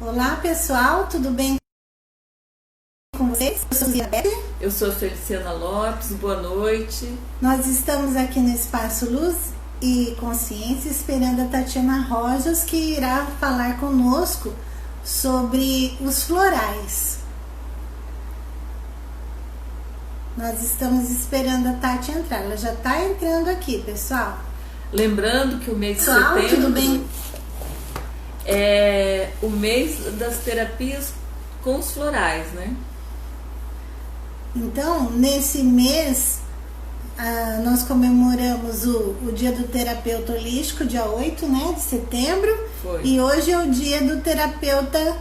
Olá pessoal, tudo bem com vocês? Eu sou Isabel. Eu sou a Feliciana Lopes, boa noite. Nós estamos aqui no Espaço Luz e Consciência esperando a Tatiana Rojas, que irá falar conosco sobre os florais. Nós estamos esperando a Tati entrar, ela já está entrando aqui, pessoal. Lembrando que o mês de Pessoal, setembro tudo bem? é o mês das terapias com os florais, né? Então, nesse mês, nós comemoramos o Dia do Terapeuta Holístico, dia 8, né, de setembro. Foi. E hoje é o Dia do Terapeuta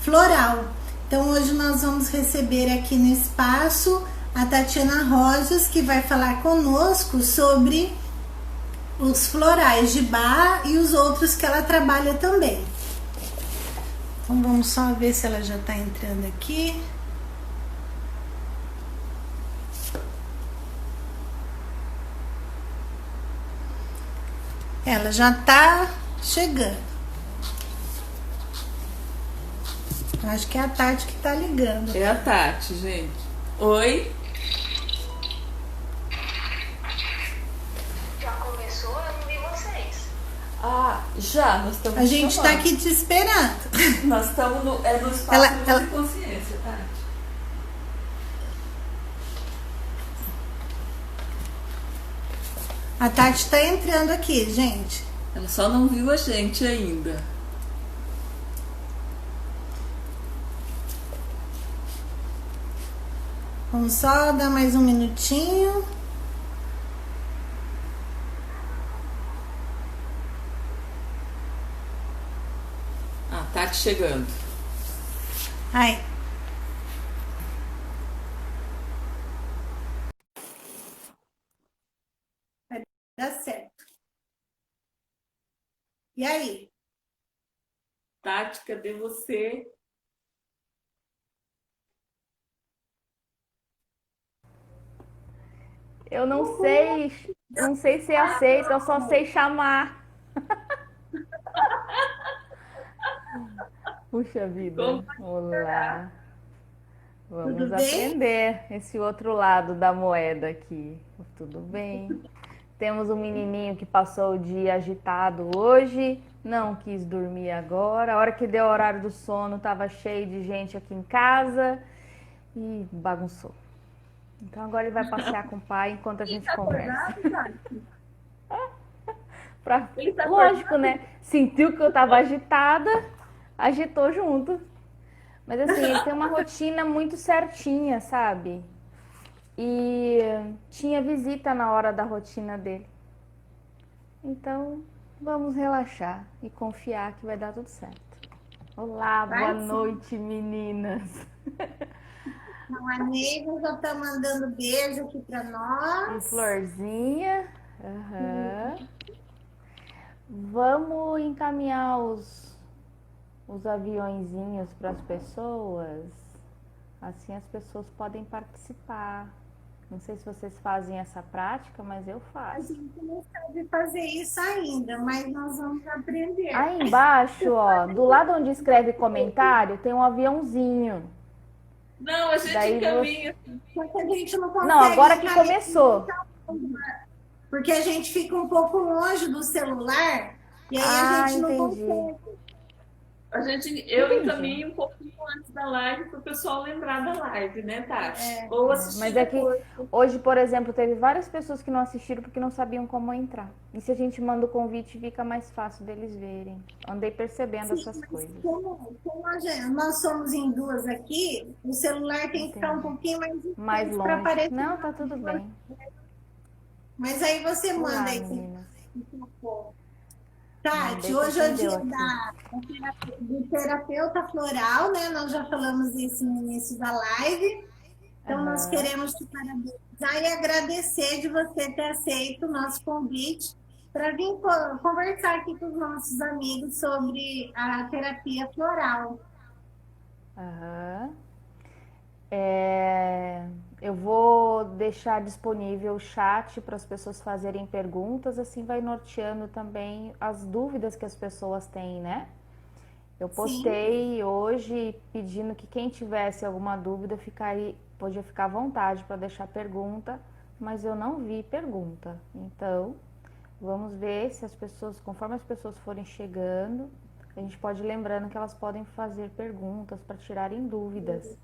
Floral. Então, hoje nós vamos receber aqui no espaço a Tatiana Rojas, que vai falar conosco sobre os florais de Bach e os outros que ela trabalha também. Então, vamos só ver se ela já está entrando aqui. Ela já tá chegando. Acho que é a Tati que tá ligando. É a Tati, gente. Oi? Já começou? Eu não vi vocês. Ah, já, nós estamos A gente chamando. tá aqui te esperando. Nós estamos no espaço de consciência, Tati. A Tati tá entrando aqui, gente. Ela só não viu a gente ainda. Vamos só dar mais um minutinho. Ah, Tati chegando. Ai. Vai dar certo. E aí? Tati, cadê você? Eu não sei se aceita, eu só sei chamar. Puxa vida, olá. Vamos Tudo bem? aprender esse outro lado da moeda aqui. Tudo bem? Temos um menininho que passou o dia agitado hoje, não quis dormir agora. A hora que deu o horário do sono, estava cheio de gente aqui em casa e bagunçou. Então agora ele vai passear com o pai enquanto a gente conversa. Lógico, né? Sentiu que eu tava agitada, agitou junto. Mas assim, ele tem uma rotina muito certinha, sabe? E tinha visita na hora da rotina dele. Então, vamos relaxar e confiar que vai dar tudo certo. Olá, boa noite, meninas. A Neiva já tá mandando beijo aqui pra E nós. Florzinha. Uhum. Vamos encaminhar os aviõezinhos para as pessoas. Assim as pessoas podem participar. Não sei se vocês fazem essa prática, mas eu A faço. gente não sabe fazer isso ainda, mas nós vamos aprender. Aí embaixo, ó, do lado onde escreve comentário, tem um aviãozinho. Não, a gente Daí encaminha. Só que a gente não consegue. Não, agora que encaminhar, começou. porque a gente fica um pouco longe do celular e aí a gente não entendi. consegue. Eu encaminho um pouquinho antes da live para o pessoal lembrar da live, né, Tati? Ou assistir Mas é que depois. hoje, por exemplo, teve várias pessoas que não assistiram porque não sabiam como entrar. E se a gente manda o convite, fica mais fácil deles verem. Andei percebendo essas coisas. Como nós somos em duas aqui, o celular tem que ficar um pouquinho Mais distante para longe. aparecer. Não, tá tudo bem. Mas aí você manda Olá, aí. meninas. Tati, Mandei hoje é o que dia entendeu do terapeuta floral, né? Nós já falamos isso no início da live. Então, nós queremos te parabenizar e agradecer de você ter aceito o nosso convite para vir conversar aqui com os nossos amigos sobre a terapia floral. Aham. Eu vou deixar disponível o chat para as pessoas fazerem perguntas, assim vai norteando também as dúvidas que as pessoas têm, né? Eu Sim. postei hoje pedindo que quem tivesse alguma dúvida podia ficar à vontade para deixar pergunta, mas eu não vi pergunta. Então, vamos ver se as pessoas, conforme as pessoas forem chegando, a gente pode ir lembrando que elas podem fazer perguntas para tirarem dúvidas,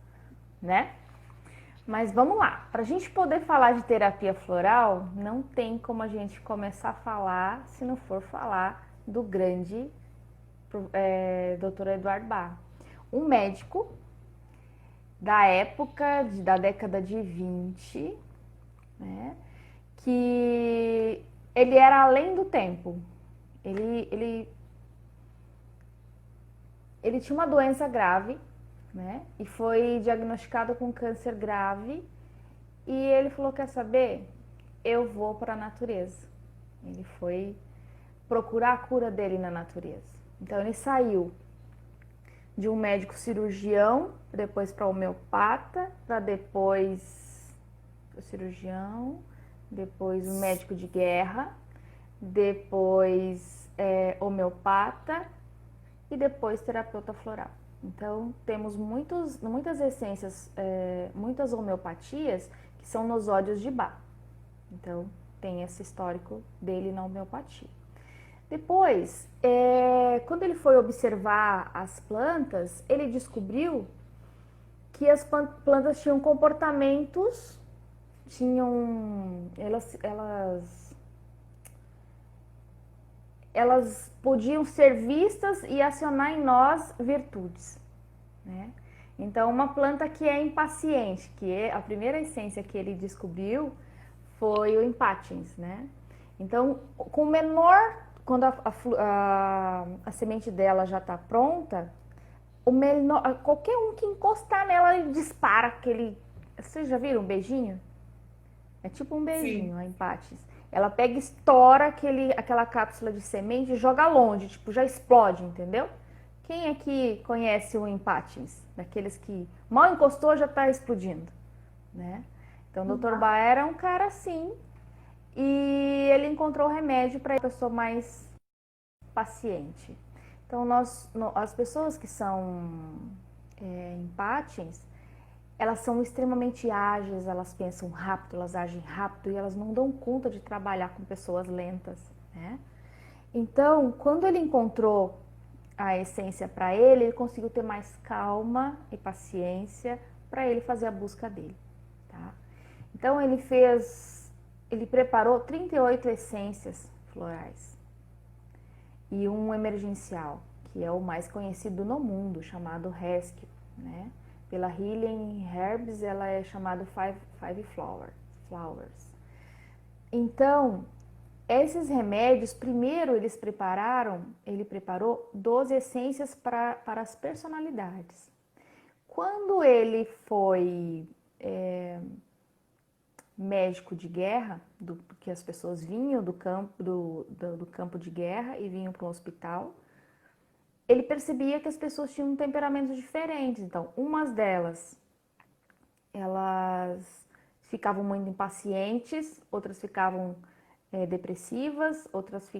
né? Mas vamos lá, para a gente poder falar de terapia floral, não tem como a gente começar a falar se não for falar do grande Dr. Eduardo Bach, um médico da época, da década de 20, né, que ele era além do tempo. Ele tinha uma doença grave, né, e foi diagnosticado com câncer grave, e ele falou, quer saber? Eu vou para a natureza. Ele foi procurar a cura dele na natureza. Então ele saiu de um médico cirurgião, depois para homeopata, para depois o cirurgião, depois um médico de guerra, depois homeopata e depois terapeuta floral. Então temos muitas essências, muitas homeopatias que são nosódios de Bach. Então tem esse histórico dele na homeopatia. Depois, quando ele foi observar as plantas, ele descobriu que as plantas tinham comportamentos, elas podiam ser vistas e acionar em nós virtudes, né? Então, uma planta que é impaciente, a primeira essência que ele descobriu foi o impatiens, né? Então, com menor, quando a semente dela já está pronta, qualquer um que encostar nela, ele dispara aquele... Vocês já viram um beijinho? É tipo um beijinho, a impatiens. Ela pega e estoura aquela cápsula de semente e joga longe, tipo, já explode, entendeu? Quem é que conhece o impatiens? Daqueles que mal encostou já está explodindo, né? Então, o Dr. Bach era um cara assim, e ele encontrou remédio para a pessoa mais paciente. Então, as pessoas que são impatiens, elas são extremamente ágeis, elas pensam rápido, elas agem rápido e elas não dão conta de trabalhar com pessoas lentas, né? Então, quando ele encontrou a essência para ele conseguiu ter mais calma e paciência para ele fazer a busca dele, tá? Então, ele preparou 38 essências florais e um emergencial, que é o mais conhecido no mundo, chamado Rescue, né? Pela Healing Herbs, ela é chamada Five Flowers. Então, esses remédios, primeiro ele preparou 12 essências para as personalidades. Quando ele foi médico de guerra, que as pessoas vinham do campo de guerra e vinham para o hospital, ele percebia que as pessoas tinham temperamentos diferentes. Então, umas delas, elas ficavam muito impacientes, outras ficavam depressivas, outras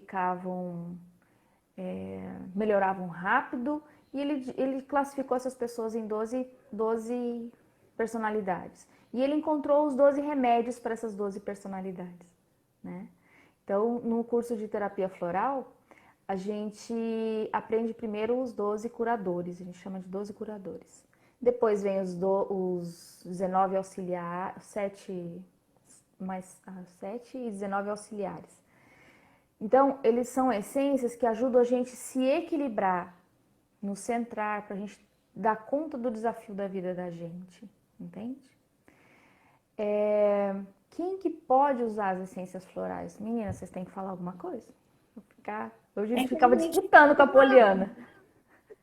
melhoravam rápido, e ele classificou essas pessoas em 12 personalidades. E ele encontrou os 12 remédios para essas 12 personalidades, né? Então, no curso de terapia floral, a gente aprende primeiro os 12 curadores, a gente chama de 12 curadores. Depois vem os 19 auxiliares, 7 e 19 auxiliares. Então, eles são essências que ajudam a gente se equilibrar, nos centrar, para a gente dar conta do desafio da vida da gente, entende? Quem que pode usar as essências florais? Meninas, vocês têm que falar alguma coisa? Hoje a gente ficava disputando com a Poliana.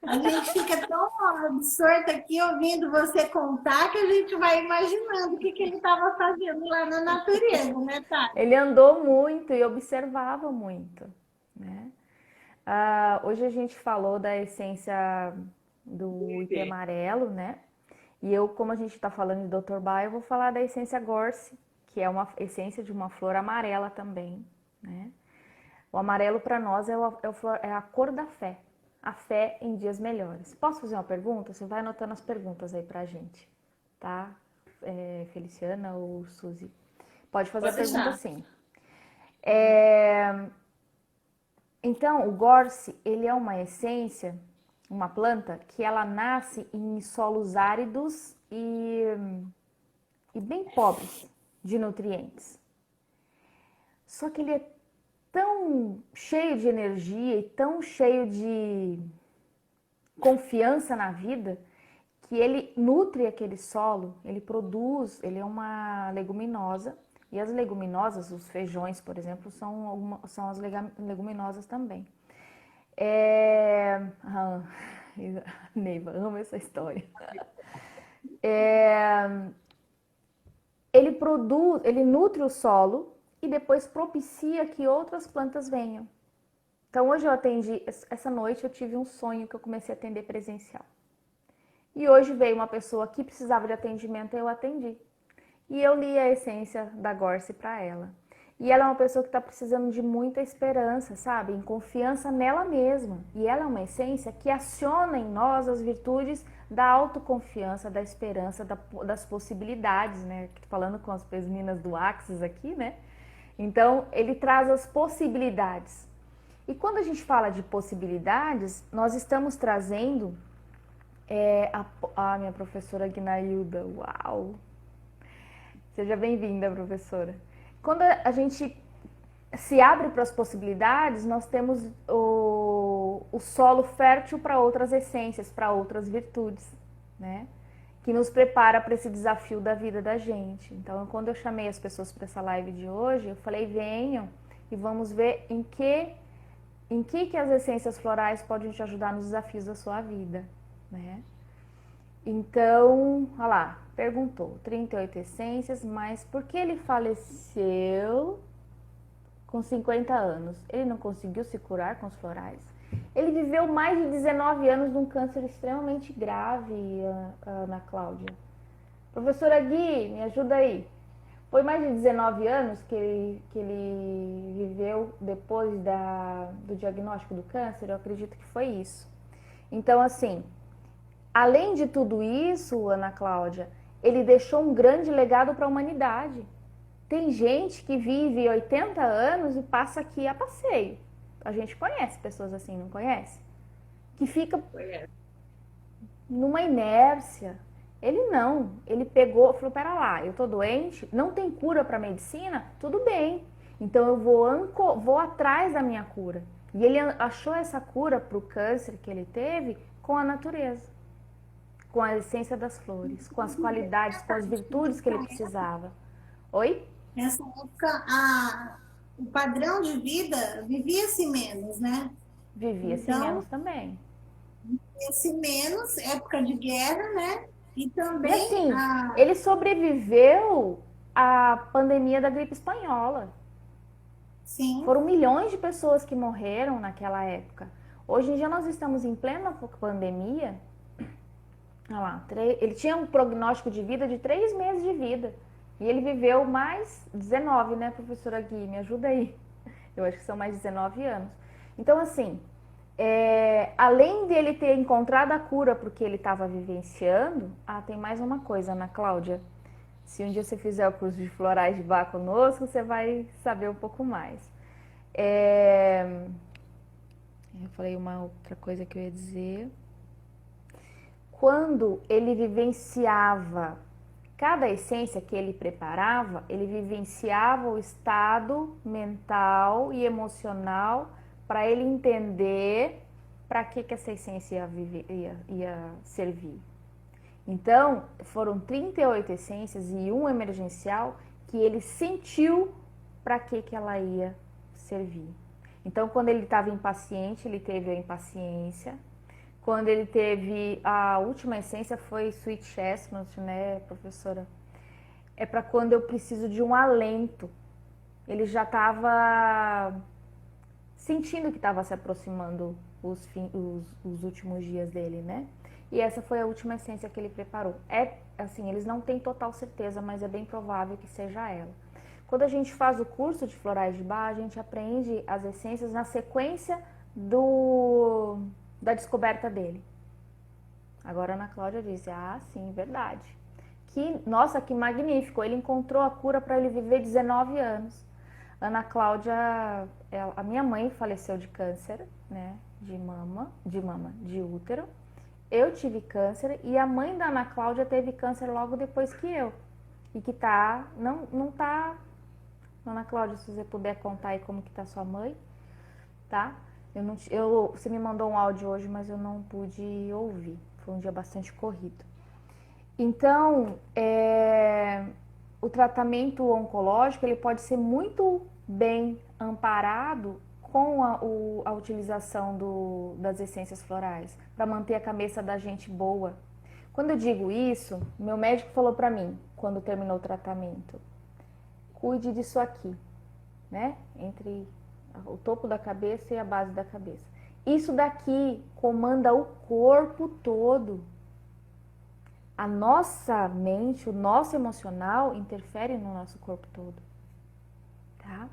A gente fica tão absorta aqui ouvindo você contar que a gente vai imaginando o que ele estava fazendo lá na natureza, né, Tati? Ele andou muito e observava muito, né? Hoje a gente falou da essência do ipê amarelo, né? E como a gente está falando de Dr. Bach, eu vou falar da essência Gorse, que é uma essência de uma flor amarela também, né? O amarelo para nós é a cor da fé. a fé em dias melhores. Posso fazer uma pergunta? Você vai anotando as perguntas aí pra gente, tá? Feliciana ou Suzy? Pode fazer Pode a pergunta deixar. sim. Então, o gorse, ele é uma essência, uma planta, que ela nasce em solos áridos e bem pobres de nutrientes. Só que ele é tão cheio de energia e tão cheio de confiança na vida que ele nutre aquele solo, ele produz, ele é uma leguminosa. E as leguminosas, os feijões, por exemplo, são as leguminosas também. Neiva, amo essa história. Ele nutre o solo e depois propicia que outras plantas venham. Então hoje eu atendi, essa noite eu tive um sonho que eu comecei a atender presencial. E hoje veio uma pessoa que precisava de atendimento e eu atendi. E eu li a essência da Gorse para ela. E ela é uma pessoa que está precisando de muita esperança, sabe? Em confiança nela mesma. E ela é uma essência que aciona em nós as virtudes da autoconfiança, da esperança, das possibilidades, né? Falando com as meninas do Axis aqui, né? Então, ele traz as possibilidades. E quando a gente fala de possibilidades, nós estamos trazendo a minha professora Guinailda. Uau! Seja bem-vinda, professora. Quando a gente se abre para as possibilidades, nós temos o solo fértil para outras essências, para outras virtudes, né? Que nos prepara para esse desafio da vida da gente. Então, quando eu chamei as pessoas para essa live de hoje, eu falei, venham e vamos ver em que as essências florais podem te ajudar nos desafios da sua vida, né? Então, olha lá, perguntou, 38 essências, mas por que ele faleceu com 50 anos? Ele não conseguiu se curar com os florais? Ele viveu mais de 19 anos de um câncer extremamente grave, Ana Cláudia. Professora Gui, me ajuda aí. Foi mais de 19 anos que ele viveu depois do diagnóstico do câncer? Eu acredito que foi isso. Então, assim, além de tudo isso, Ana Cláudia, ele deixou um grande legado para a humanidade. Tem gente que vive 80 anos e passa aqui a passeio. A gente conhece pessoas assim, não conhece? Que fica numa inércia. Ele não, ele pegou, falou, pera lá, eu tô doente, não tem cura para medicina? Tudo bem, então eu vou atrás da minha cura. E ele achou essa cura para o câncer que ele teve com a natureza, com a essência das flores, com as qualidades, com as virtudes que ele precisava. Oi? Nessa época, o padrão de vida vivia-se menos, né? Vivia-se menos também. Vivia-se menos, época de guerra, né? E E também assim, ele sobreviveu à pandemia da gripe espanhola. sim, Foram milhões de pessoas que morreram naquela época. Hoje em dia nós estamos em plena pandemia. Olha lá, ele tinha um prognóstico de vida de 3 meses de vida. E ele viveu mais 19, né, professora Gui? Me ajuda aí. Eu acho que são mais 19 anos. Então, assim, além dele ter encontrado a cura porque ele estava vivenciando, tem mais uma coisa, Ana Cláudia. Se um dia você fizer o curso de florais de Bach conosco, você vai saber um pouco mais. Eu falei uma outra coisa que eu ia dizer. Quando ele vivenciava cada essência que ele preparava, ele vivenciava o estado mental e emocional para ele entender para que essa essência ia servir. Então, foram 38 essências e um emergencial que ele sentiu para que ela ia servir. Então, quando ele estava impaciente, ele teve a impaciência. Quando ele teve a última essência foi Sweet Chestnut, né, professora? É para quando eu preciso de um alento. Ele já estava sentindo que estava se aproximando os últimos dias dele, né? E essa foi a última essência que ele preparou. Assim, eles não têm total certeza, mas é bem provável que seja ela. Quando a gente faz o curso de florais de Bach, a gente aprende as essências na sequência do da descoberta dele. Agora a Ana Cláudia disse, sim, verdade. Nossa, que magnífico, ele encontrou a cura para ele viver 19 anos. Ana Cláudia, a minha mãe faleceu de câncer, né, de útero. Eu tive câncer e a mãe da Ana Cláudia teve câncer logo depois que eu. E que não tá... Ana Cláudia, se você puder contar aí como que tá sua mãe, tá? Você me mandou um áudio hoje, mas eu não pude ouvir. Foi um dia bastante corrido. Então, o tratamento oncológico ele pode ser muito bem amparado com a utilização das essências florais, para manter a cabeça da gente boa. Quando eu digo isso, meu médico falou para mim, quando terminou o tratamento, cuide disso aqui, né? Entre o topo da cabeça e a base da cabeça. Isso daqui comanda o corpo todo. A nossa mente, o nosso emocional interfere no nosso corpo todo, tá?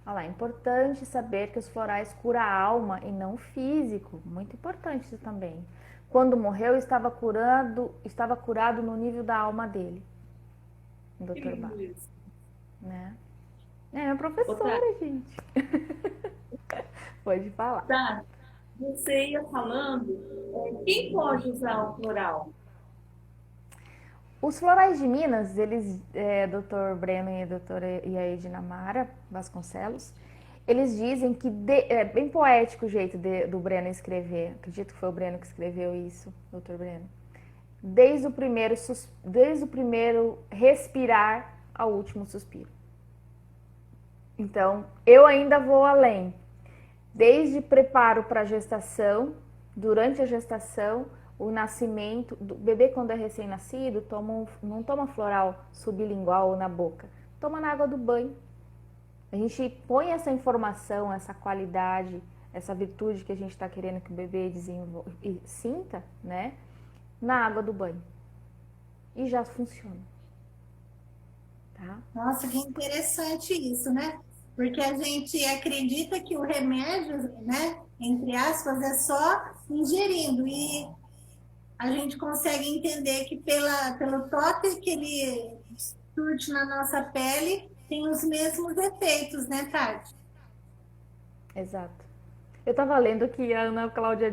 Olha lá, é importante saber que os florais curam a alma e não o físico. Muito importante isso também. Quando morreu, estava curado no nível da alma dele. Dr. Bach. Né? É minha professora, gente. Pode falar. Tá. Você ia falando, quem pode usar o floral? Os florais de Minas, eles, Dr. Breno e a doutora Edna Mara Vasconcelos, eles dizem que, é bem poético o jeito do Breno escrever, acredito que foi o Breno que escreveu isso, Dr. Breno, desde o primeiro respirar ao último suspiro. Então, eu ainda vou além, desde preparo para a gestação, durante a gestação, o nascimento, do bebê quando é recém-nascido, não toma floral sublingual ou na boca, toma na água do banho. A gente põe essa informação, essa qualidade, essa virtude que a gente está querendo que o bebê sinta, né, na água do banho. E já funciona. Tá? Nossa, que interessante isso, né? Porque a gente acredita que o remédio, né, entre aspas, é só ingerindo. E a gente consegue entender que pelo toque que ele surte na nossa pele, tem os mesmos efeitos, né, Tati? Exato. Eu estava lendo que a Ana Cláudia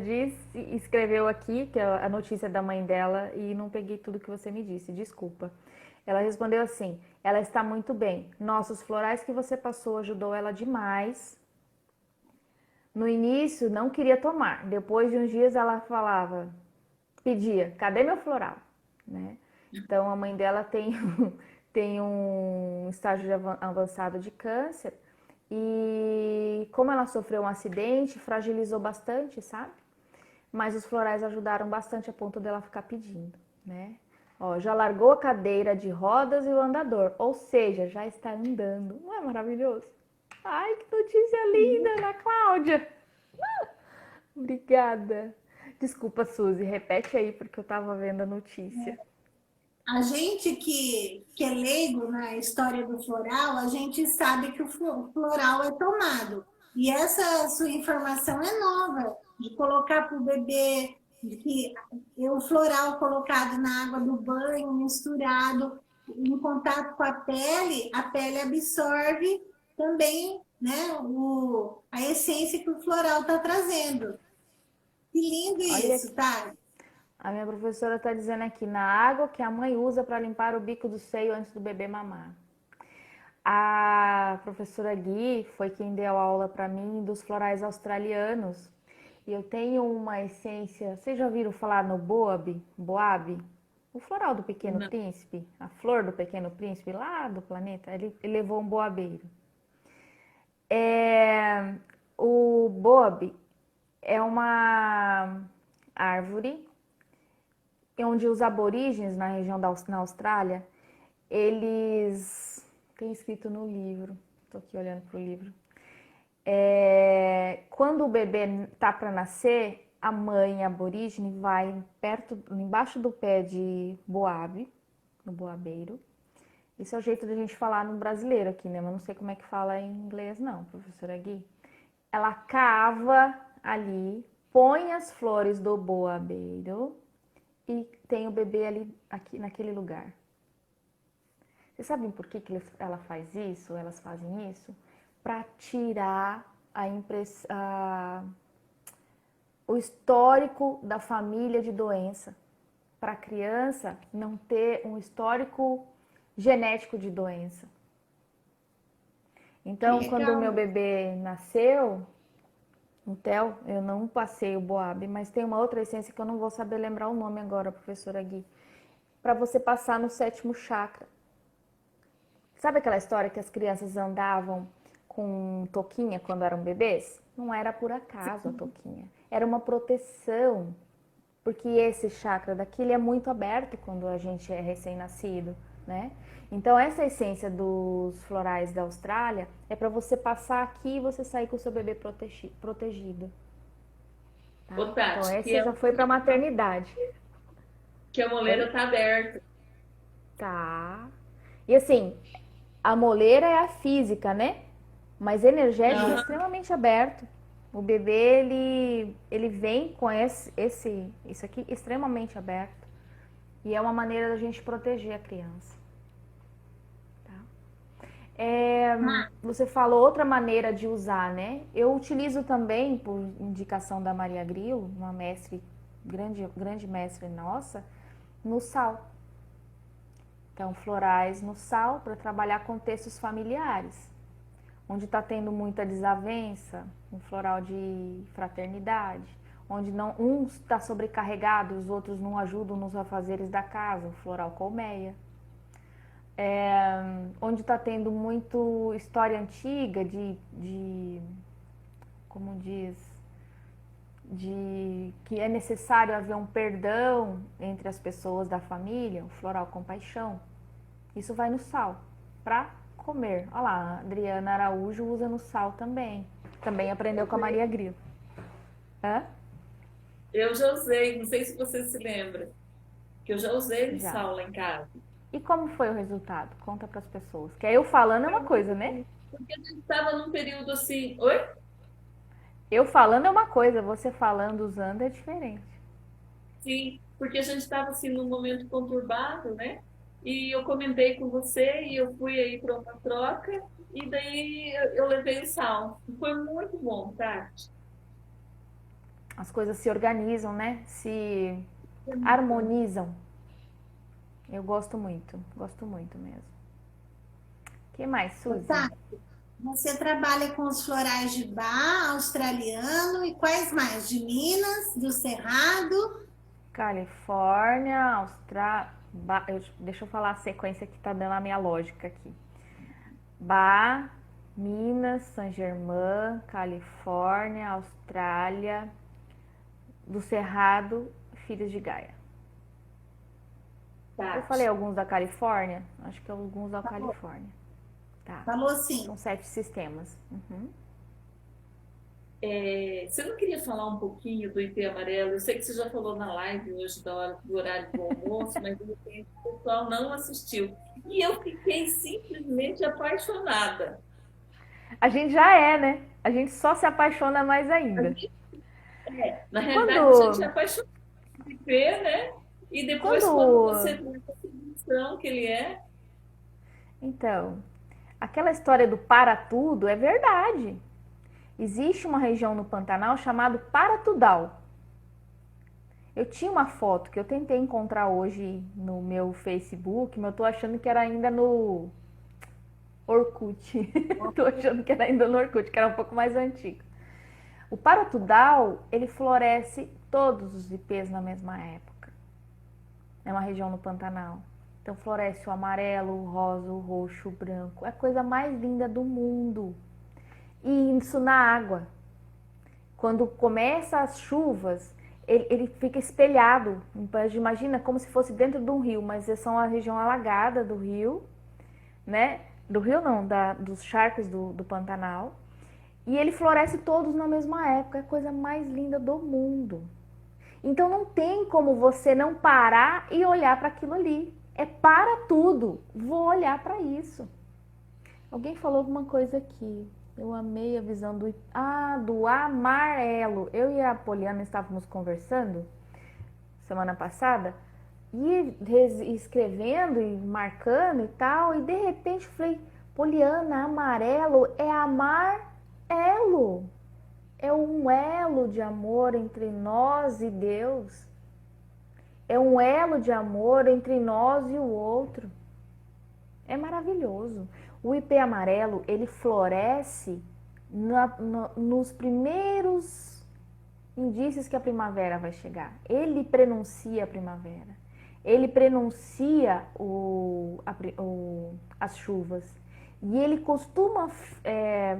escreveu aqui, que é a notícia da mãe dela, e não peguei tudo que você me disse, desculpa. Ela respondeu assim, ela está muito bem. Nossa, os florais que você passou ajudou ela demais. No início, não queria tomar. Depois de uns dias, ela pedia, cadê meu floral? Né? Então, a mãe dela tem um estágio avançado de câncer e como ela sofreu um acidente, fragilizou bastante, sabe? Mas os florais ajudaram bastante a ponto dela ficar pedindo, né? Ó, já largou a cadeira de rodas e o andador, ou seja, já está andando. Não é maravilhoso? Ai, que notícia linda, Ana Cláudia! Obrigada. Desculpa, Suzy, repete aí porque eu estava vendo a notícia. A gente que é leigo na história do floral, a gente sabe que o floral é tomado. E essa sua informação é nova, de colocar para o bebê, de que o floral colocado na água do banho, misturado, em contato com a pele absorve também, né, a essência que o floral está trazendo. Que lindo isso, tá? A minha professora está dizendo aqui, na água que a mãe usa para limpar o bico do seio antes do bebê mamar. A professora Gui foi quem deu aula para mim dos florais australianos. E eu tenho uma essência, vocês já ouviram falar no Boab? O floral do Pequeno Príncipe, a flor do Pequeno Príncipe lá do planeta, ele levou um boabeiro. O Boab é uma árvore onde os aborígenes na região na Austrália, eles... Tem escrito no livro, estou aqui olhando para o livro. Quando o bebê está para nascer, a mãe aborígene vai embaixo do pé de boabe, no boabeiro. Esse é o jeito da gente falar no brasileiro aqui, né? Mas não sei como é que fala em inglês não, professora Gui. Ela cava ali põe as flores do boabeiro e tem o bebê ali, aqui naquele lugar. Vocês sabem por que ela faz isso? Elas fazem isso? Para tirar o histórico da família de doença. Para a criança não ter um histórico genético de doença. Então, quando o meu bebê nasceu, o Theo, eu não passei o boabe, mas tem uma outra essência que eu não vou saber lembrar o nome agora, professora Gui. Para você passar no 7º chakra. Sabe aquela história que as crianças andavam com touquinha quando eram bebês? Não era por acaso a touquinha. Era uma proteção. Porque esse chakra daqui ele é muito aberto quando a gente é recém-nascido, né? Então, essa essência dos florais da Austrália é para você passar aqui e você sair com o seu bebê protegido. Tá? Ô, Tati, então, essa já foi para a maternidade. Que a moleira tá aberta. Tá. E assim, a moleira é a física, né? Mas energético é extremamente aberto. O bebê, ele vem com isso aqui extremamente aberto. E é uma maneira da gente proteger a criança. Você falou outra maneira de usar, né? Eu utilizo também, por indicação da Maria Gril, uma mestre, grande mestre nossa, no sal. Então, florais no sal para trabalhar contextos familiares. Onde está tendo muita desavença, um floral de fraternidade. Onde um está sobrecarregado, os outros não ajudam nos afazeres da casa, o floral colmeia. Onde está tendo muito história antiga como diz, de que é necessário haver um perdão entre as pessoas da família, o floral compaixão. Isso vai no sal, para comer. Olha lá, a Adriana Araújo usa no sal também. Também aprendeu com a Maria Grilo. Eu já usei, não sei se você se lembra, que eu já usei no sal lá em casa. E como foi o resultado? Conta para as pessoas. Que eu falando é uma coisa, né? Porque a gente estava num período assim... Oi? Eu falando é uma coisa, você falando, usando é diferente. Sim, porque a gente estava assim num momento conturbado, né? E eu comentei com você e eu fui aí para uma troca e daí eu levei o sal. Foi muito bom, Tati. As coisas se organizam, né? Se harmonizam. Eu gosto muito mesmo. O que mais, Suzy? Tá. Você trabalha com os florais de Bach, australiano e quais mais? De Minas, do Cerrado? Califórnia, deixa eu falar a sequência que tá dando a minha lógica aqui. Bach, Minas, Saint-Germain, Califórnia, Austrália, do Cerrado, Filhos de Gaia. Tá. Eu falei alguns da Califórnia? Acho que alguns da Califórnia. Tá. Falou sim. São 7 sistemas. Uhum. Você não queria falar um pouquinho do IP amarelo? Eu sei que você já falou na live hoje do horário do almoço, mas de repente o pessoal não assistiu. E eu fiquei simplesmente apaixonada. A gente já é, né? A gente só se apaixona mais ainda. Na realidade, a gente é apaixonada por IP, né? E depois, quando você vê a solução que ele é... Então, aquela história do para tudo é verdade. Existe uma região no Pantanal chamada Paratudal. Eu tinha uma foto que eu tentei encontrar hoje no meu Facebook, mas eu tô achando que era ainda no Orkut. Tô achando que era ainda no Orkut, que era um pouco mais antigo. O Paratudal, ele floresce todos os ipês na mesma época. É uma região no Pantanal. Então floresce o amarelo, o rosa, o roxo, o branco. É a coisa mais linda do mundo. E isso na água. Quando começa as chuvas, ele fica espelhado. Imagina como se fosse dentro de um rio, mas são a região alagada do rio, né? Do rio não, dos charcos do Pantanal. E ele floresce todos na mesma época. É a coisa mais linda do mundo. Então não tem como você não parar e olhar para aquilo ali. É para tudo. Vou olhar para isso. Alguém falou alguma coisa aqui. Eu amei a visão do amarelo. Eu e a Poliana estávamos conversando semana passada e escrevendo e marcando e tal, e de repente eu falei, Poliana, amarelo é amarelo. É um elo de amor entre nós e Deus. É um elo de amor entre nós e o outro. É maravilhoso. O ipê amarelo, ele floresce nos primeiros indícios que a primavera vai chegar. Ele prenuncia a primavera. Ele prenuncia as chuvas. E ele costuma...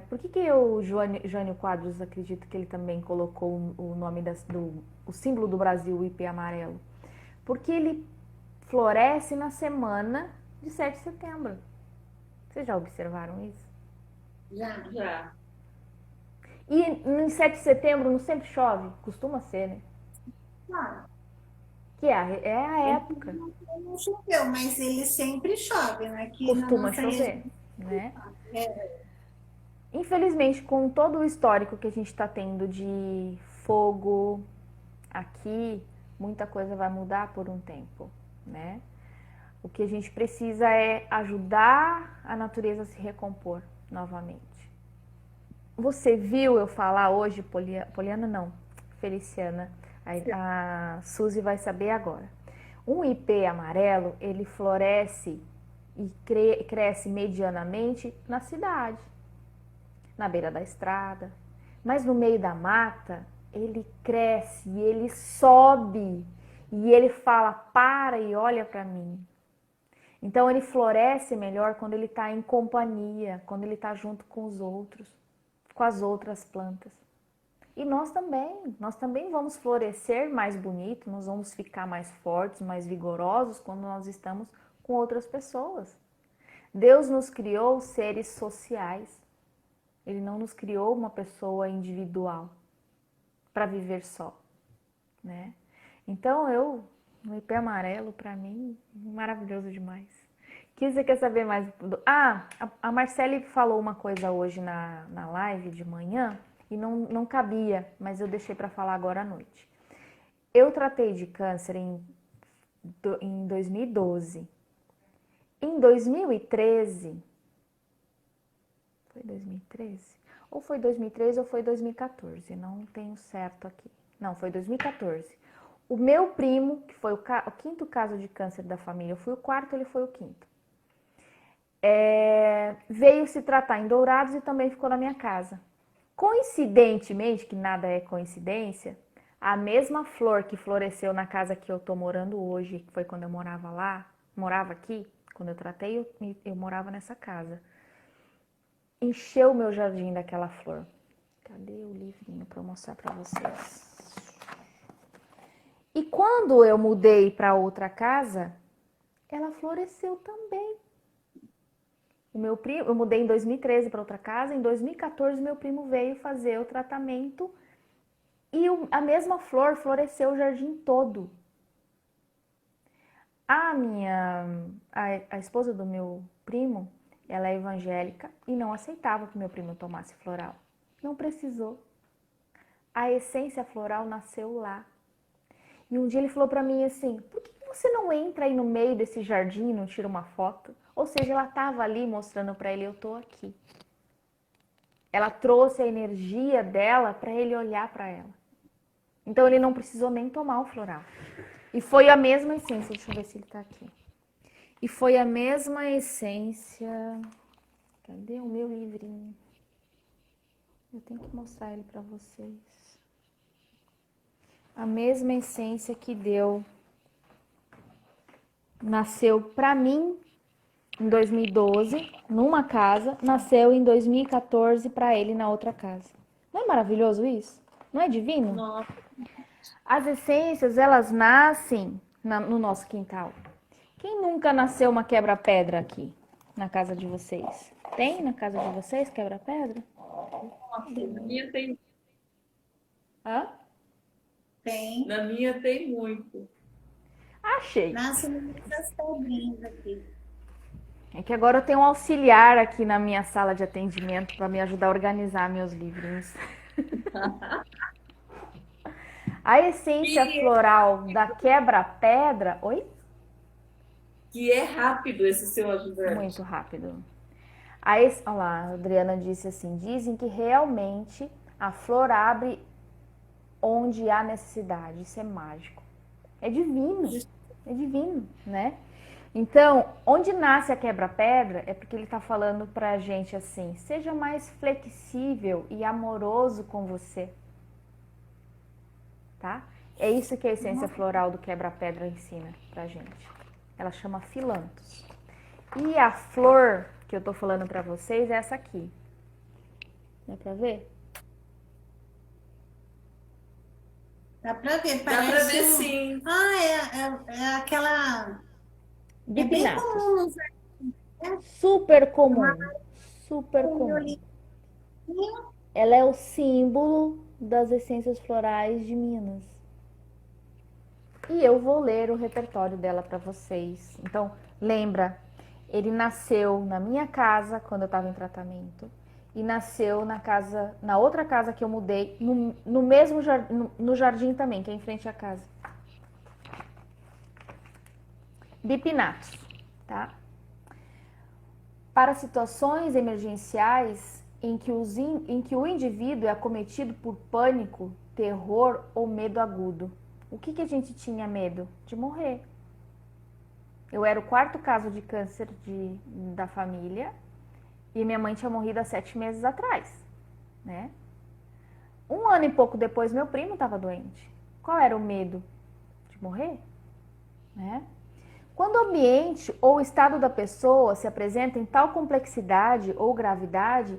por que o Jânio Quadros, acredito que ele também colocou o nome o símbolo do Brasil, o ipê amarelo? Porque ele floresce na semana de 7 de setembro. Vocês já observaram isso? Já. E em 7 de setembro não sempre chove? Costuma ser, né? Claro. Que é a época. Não choveu, mas ele sempre chove, né? Aqui Costuma chover, né? Infelizmente, com todo o histórico que a gente está tendo de fogo aqui, muita coisa vai mudar por um tempo, né? O que a gente precisa é ajudar a natureza a se recompor novamente. Você viu eu falar hoje, Poliana não, Feliciana, a Suzy vai saber agora. Um ipê amarelo, ele floresce e cresce medianamente na cidade, na beira da estrada, mas no meio da mata, ele cresce e ele sobe e ele fala, para e olha para mim. Então ele floresce melhor quando ele está em companhia, quando ele está junto com os outros, com as outras plantas. E nós também vamos florescer mais bonito, nós vamos ficar mais fortes, mais vigorosos quando nós estamos com outras pessoas. Deus nos criou seres sociais. Ele não nos criou uma pessoa individual para viver só, né? Então no ipê amarelo, para mim, maravilhoso demais. O que você quer saber mais? A Marcele falou uma coisa hoje na live de manhã e não cabia, mas eu deixei para falar agora à noite. Eu tratei de câncer em 2012. Em 2013... Foi 2013? Ou foi 2013 ou foi 2014, não tenho certo aqui. Não, foi 2014. O meu primo, que foi o quinto caso de câncer da família, eu fui o quarto, ele foi o quinto. Veio se tratar em Dourados e também ficou na minha casa. Coincidentemente, que nada é coincidência, a mesma flor que floresceu na casa que eu tô morando hoje, que foi quando eu morava aqui, quando eu tratei, eu morava nessa casa. Encheu o meu jardim daquela flor. Cadê o livrinho para mostrar para vocês? E quando eu mudei para outra casa, ela floresceu também. Eu mudei em 2013 para outra casa, em 2014 meu primo veio fazer o tratamento e a mesma flor floresceu o jardim todo. A esposa do meu primo, ela é evangélica e não aceitava que meu primo tomasse floral. Não precisou. A essência floral nasceu lá. E um dia ele falou para mim assim, por que você não entra aí no meio desse jardim e não tira uma foto? Ou seja, ela estava ali mostrando para ele, eu tô aqui. Ela trouxe a energia dela para ele olhar para ela. Então ele não precisou nem tomar o floral. E foi a mesma essência, deixa eu ver se ele tá aqui. E foi a mesma essência... Cadê o meu livrinho? Eu tenho que mostrar ele para vocês. A mesma essência que deu, nasceu para mim em 2012, numa casa, nasceu em 2014 para ele na outra casa. Não é maravilhoso isso? Não é divino? Nossa. As essências, elas nascem no nosso quintal. Quem nunca nasceu uma quebra-pedra aqui na casa de vocês? Tem na casa de vocês quebra-pedra? Nossa, na minha tem. Hã? Tem. Na minha tem muito. Achei. Nasce muitas pedrinhas aqui. É que agora eu tenho um auxiliar aqui na minha sala de atendimento para me ajudar a organizar meus livrinhos. A essência floral da quebra-pedra. Oi? Que é rápido esse seu ajudante. Muito rápido. Olha lá, a Adriana disse assim: dizem que realmente a flor abre onde há necessidade. Isso é mágico. É divino, né? Então, onde nasce a quebra-pedra é porque ele está falando pra gente assim: seja mais flexível e amoroso com você. Tá? É isso que a essência floral do quebra-pedra ensina pra gente. Ela chama filantos. E a flor que eu tô falando pra vocês é essa aqui. Dá pra ver? Dá pra ver, Dá pra parece ver sim. é aquela... É bem Bipinatus. comum, né? Super comum. Super Um comum. violinho. Ela é o símbolo das essências florais de Minas. E eu vou ler o repertório dela para vocês. Então, lembra, ele nasceu na minha casa quando eu estava em tratamento e nasceu na outra casa que eu mudei, no mesmo no jardim também, que é em frente à casa. Bipinatus, tá? Para situações emergenciais em que o indivíduo é acometido por pânico, terror ou medo agudo. O que a gente tinha medo? De morrer. Eu era o 4º caso de câncer da família e minha mãe tinha morrido há 7 meses atrás, né? 1 ano e pouco depois, meu primo estava doente. Qual era o medo? De morrer, né? Quando o ambiente ou o estado da pessoa se apresenta em tal complexidade ou gravidade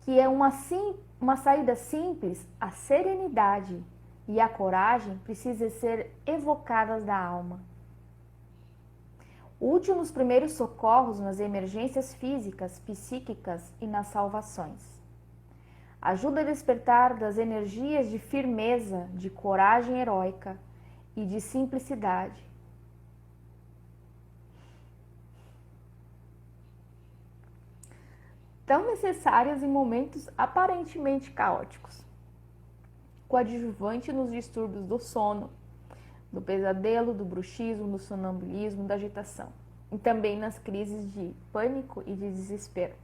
que é uma saída simples, a serenidade e a coragem precisam ser evocadas da alma. Útil nos primeiros socorros, nas emergências físicas, psíquicas e nas salvações. Ajuda a despertar das energias de firmeza, de coragem heróica e de simplicidade. Tão necessárias em momentos aparentemente caóticos, coadjuvante nos distúrbios do sono, do pesadelo, do bruxismo, do sonambulismo, da agitação, e também nas crises de pânico e de desespero.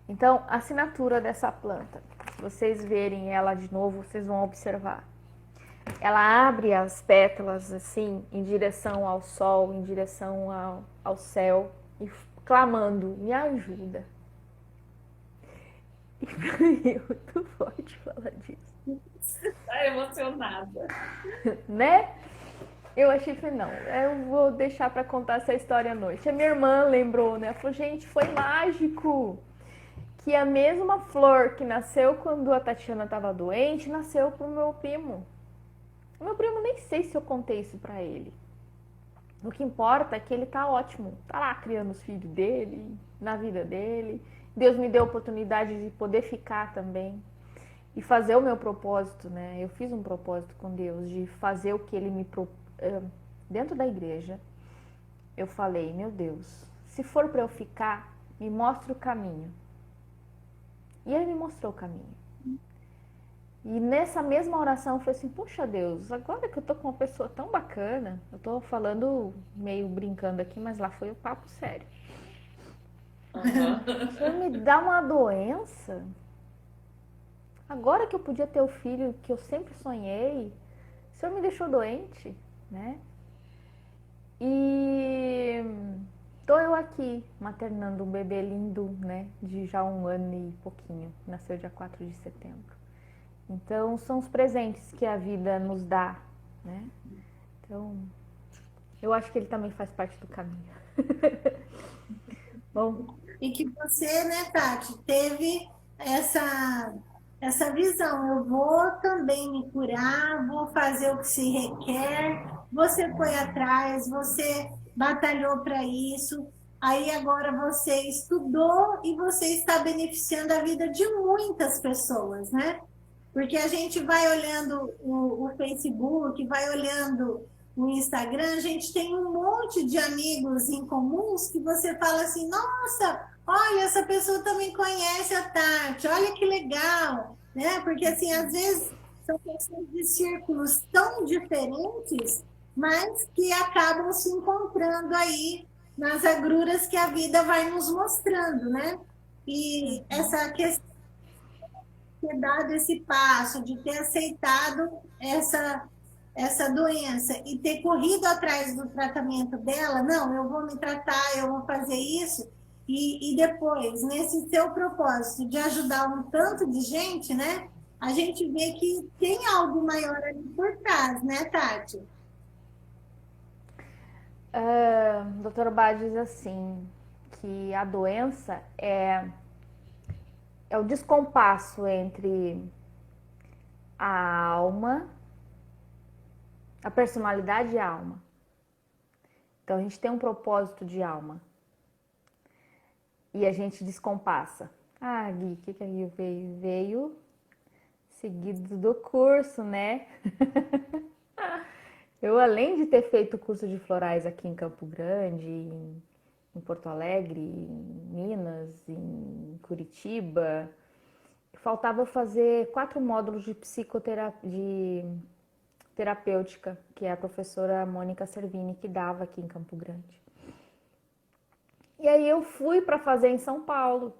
Então, a assinatura dessa planta, se vocês verem ela de novo, vocês vão observar. Ela abre as pétalas assim, em direção ao sol, em direção ao céu, e clamando, me ajuda. E pra mim é muito forte falar disso. Tá emocionada. Né? Eu achei que não, eu vou deixar pra contar essa história à noite. A minha irmã lembrou, né? Ela falou, gente, foi mágico. Que a mesma flor que nasceu quando a Tatiana estava doente, nasceu pro meu primo. O meu primo, nem sei se eu contei isso pra ele. O que importa é que ele tá ótimo. Tá lá criando os filhos dele, na vida dele. Deus me deu a oportunidade de poder ficar também. E fazer o meu propósito, né? Eu fiz um propósito com Deus de fazer o que Ele me propôs. Dentro da igreja, eu falei, meu Deus, se for para eu ficar, me mostre o caminho. E Ele me mostrou o caminho. E nessa mesma oração eu falei assim, puxa Deus, agora que eu tô com uma pessoa tão bacana, eu tô falando meio brincando aqui, mas lá foi o papo sério. O Senhor me dá uma doença. Agora que eu podia ter o filho que eu sempre sonhei, o Senhor me deixou doente, né? E tô eu aqui, maternando um bebê lindo, né? De já 1 ano e pouquinho. Nasceu dia 4 de setembro. Então, são os presentes que a vida nos dá, né? Então, eu acho que ele também faz parte do caminho. Bom. E que você, né, Tati, teve essa visão. Eu vou também me curar, vou fazer o que se requer. Você foi atrás, você batalhou para isso. Aí agora você estudou e você está beneficiando a vida de muitas pessoas, né? Porque a gente vai olhando o Facebook, vai olhando no Instagram, a gente tem um monte de amigos em comuns que você fala assim, nossa, olha, essa pessoa também conhece a Tati, olha que legal, né? Porque assim, às vezes são pessoas de círculos tão diferentes, mas que acabam se encontrando aí nas agruras que a vida vai nos mostrando, né? E essa questão de ter dado esse passo, de ter aceitado essa doença e ter corrido atrás do tratamento dela, não, eu vou me tratar, eu vou fazer isso, e depois, nesse seu propósito de ajudar um tanto de gente, né? A gente vê que tem algo maior ali por trás, né, Tati? O Dr. Bá diz assim, que a doença é o descompasso entre a alma, a personalidade e a alma. Então a gente tem um propósito de alma e a gente descompassa. Ah, Gui, o que a Gui veio? Veio seguido do curso, né? Eu, além de ter feito o curso de florais aqui em Campo Grande, em Porto Alegre, em Minas, em Curitiba, faltava fazer 4 módulos de terapêutica, que é a professora Mônica Servini que dava aqui em Campo Grande. E aí eu fui para fazer em São Paulo.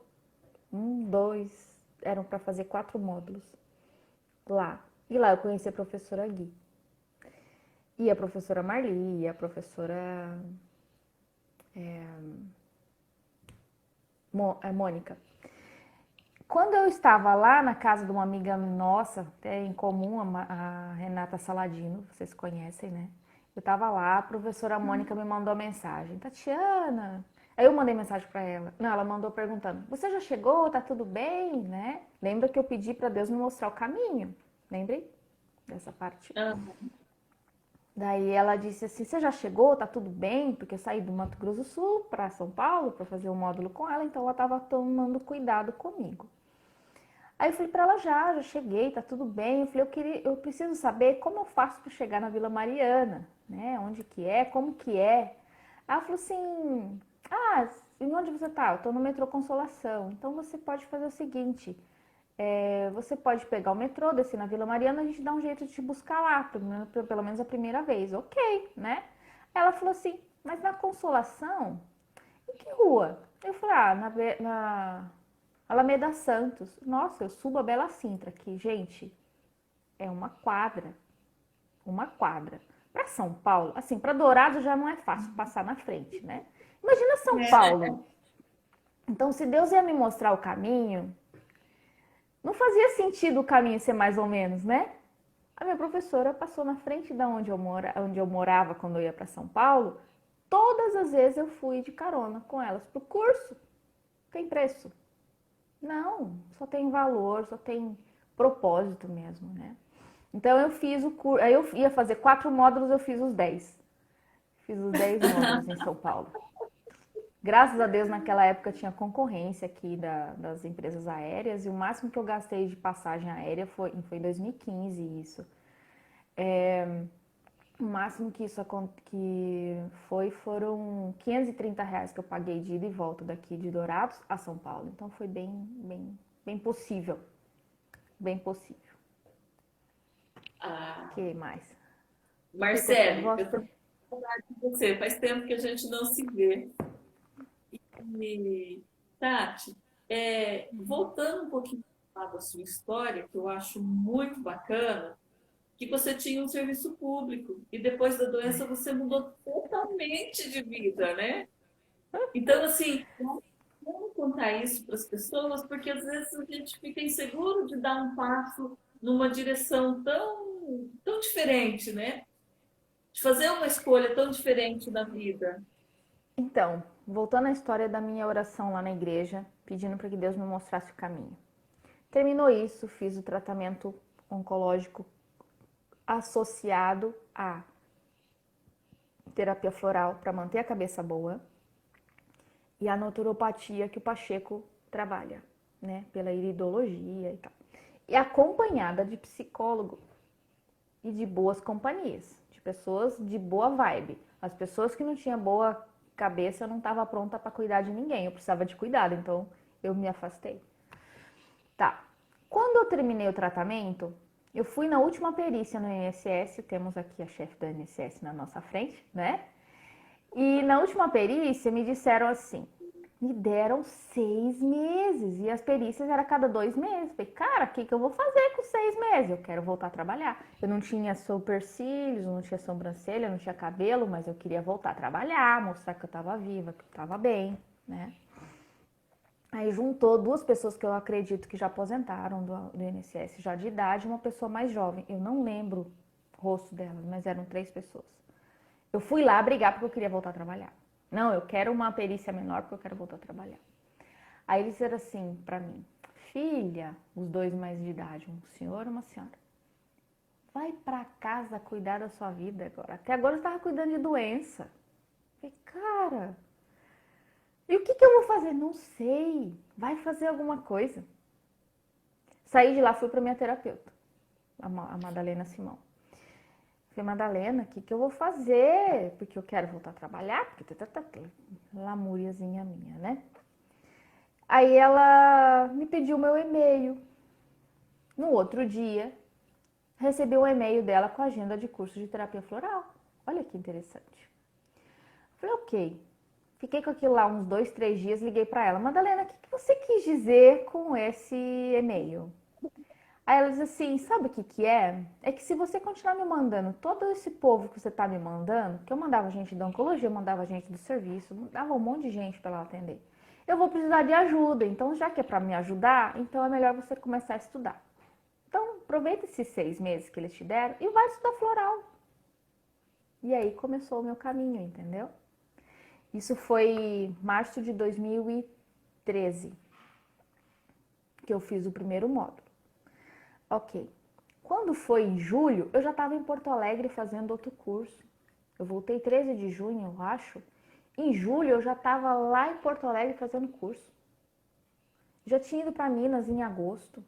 2, eram para fazer 4 módulos lá. E lá eu conheci a professora Gui. E a professora Marli, e a professora Mônica. Quando eu estava lá na casa de uma amiga nossa, até em comum, a Renata Saladino, vocês conhecem, né? Eu estava lá, a professora Mônica me mandou mensagem. Tatiana... Aí eu mandei mensagem para ela. Não, ela mandou perguntando, você já chegou? Tá tudo bem, né? Lembra que eu pedi para Deus me mostrar o caminho? Lembrei dessa parte? Daí ela disse assim, você já chegou? Tá tudo bem? Porque eu saí do Mato Grosso do Sul para São Paulo para fazer um módulo com ela, então ela estava tomando cuidado comigo. Aí eu falei para ela, já cheguei, tá tudo bem. Eu falei, eu preciso saber como eu faço para chegar na Vila Mariana, né? Onde que é, como que é. Aí ela falou assim, e onde você tá? Eu tô no metrô Consolação. Então você pode fazer o seguinte, você pode pegar o metrô, descer na Vila Mariana, a gente dá um jeito de te buscar lá, pelo menos a primeira vez. Ok, né? Ela falou assim, mas na Consolação, em que rua? Eu falei, na Alameda Santos. Nossa, eu subo a Bela Sintra, que, gente, é uma quadra. Uma quadra. Para São Paulo, assim, para Dourado já não é fácil passar na frente, né? Imagina São Paulo. Então, se Deus ia me mostrar o caminho, não fazia sentido o caminho ser mais ou menos, né? A minha professora passou na frente da onde eu morava quando eu ia para São Paulo. Todas as vezes eu fui de carona com elas pro curso. Tem preço? Não, só tem valor, só tem propósito mesmo, né? Então eu fiz o curso, aí eu ia fazer 4 módulos, eu fiz os 10. Fiz os 10 módulos em São Paulo. Graças a Deus, naquela época tinha concorrência aqui das empresas aéreas e o máximo que eu gastei de passagem aérea foi em 2015 isso. O máximo que foram R$ 530 que eu paguei de ida e volta daqui de Dourados a São Paulo. Então foi bem possível. Bem possível. O que mais? Marcele, eu tô falando de você. Faz tempo que a gente não se vê. E, Tati, voltando um pouquinho da sua história, que eu acho muito bacana, que você tinha um serviço público e depois da doença você mudou totalmente de vida, né? Então, assim, vamos contar isso para as pessoas, porque às vezes a gente fica inseguro de dar um passo numa direção tão diferente, né? De fazer uma escolha tão diferente na vida. Então, voltando à história da minha oração lá na igreja, pedindo para que Deus me mostrasse o caminho. Terminou isso, fiz o tratamento oncológico associado à terapia floral para manter a cabeça boa e a naturopatia que o Pacheco trabalha, né, pela iridologia e tal. E acompanhada de psicólogo e de boas companhias, de pessoas de boa vibe. As pessoas que não tinham boa cabeça, eu não estava pronta para cuidar de ninguém. Eu precisava de cuidado, então eu me afastei. Tá. Quando eu terminei o tratamento, eu fui na última perícia no INSS. Temos aqui a chefe do INSS na nossa frente, né? E na última perícia me disseram assim, me deram 6 meses e as perícias eram a cada 2 meses. Falei, cara, o que eu vou fazer com 6 meses? Eu quero voltar a trabalhar. Eu não tinha supercílios, não tinha sobrancelha, não tinha cabelo, mas eu queria voltar a trabalhar, mostrar que eu estava viva, que eu estava bem, né? Aí juntou 2 pessoas que eu acredito que já aposentaram do INSS, já de idade, e uma pessoa mais jovem. Eu não lembro o rosto delas, mas eram 3 pessoas. Eu fui lá brigar porque eu queria voltar a trabalhar. Não, eu quero uma perícia menor porque eu quero voltar a trabalhar. Aí eles disseram assim pra mim, filha, os 2 mais de idade, um senhor e uma senhora, vai pra casa cuidar da sua vida agora. Até agora eu estava cuidando de doença. Falei, cara, e o que eu vou fazer? Não sei, vai fazer alguma coisa. Saí de lá, fui pra minha terapeuta, a Madalena Simão. Falei, Madalena, o que eu vou fazer? Porque eu quero voltar a trabalhar, porque lamúriazinha minha, né? Aí ela me pediu meu e-mail. No outro dia, recebi um e-mail dela com a agenda de curso de terapia floral. Olha que interessante. Falei, ok. Fiquei com aquilo lá uns 2, 3 dias, liguei pra ela. Madalena, o que você quis dizer com esse e-mail? Aí ela diz assim, sabe o que é? É que se você continuar me mandando todo esse povo que você tá me mandando, que eu mandava gente da oncologia, eu mandava gente do serviço, dava um monte de gente para ela atender. Eu vou precisar de ajuda, então já que é para me ajudar, então é melhor você começar a estudar. Então aproveita esses 6 meses que eles te deram e vai estudar floral. E aí começou o meu caminho, entendeu? Isso foi março de 2013 que eu fiz o primeiro módulo. Ok. Quando foi em julho, eu já estava em Porto Alegre fazendo outro curso. Eu voltei 13 de junho, eu acho. Em julho, eu já estava lá em Porto Alegre fazendo curso. Já tinha ido para Minas em agosto.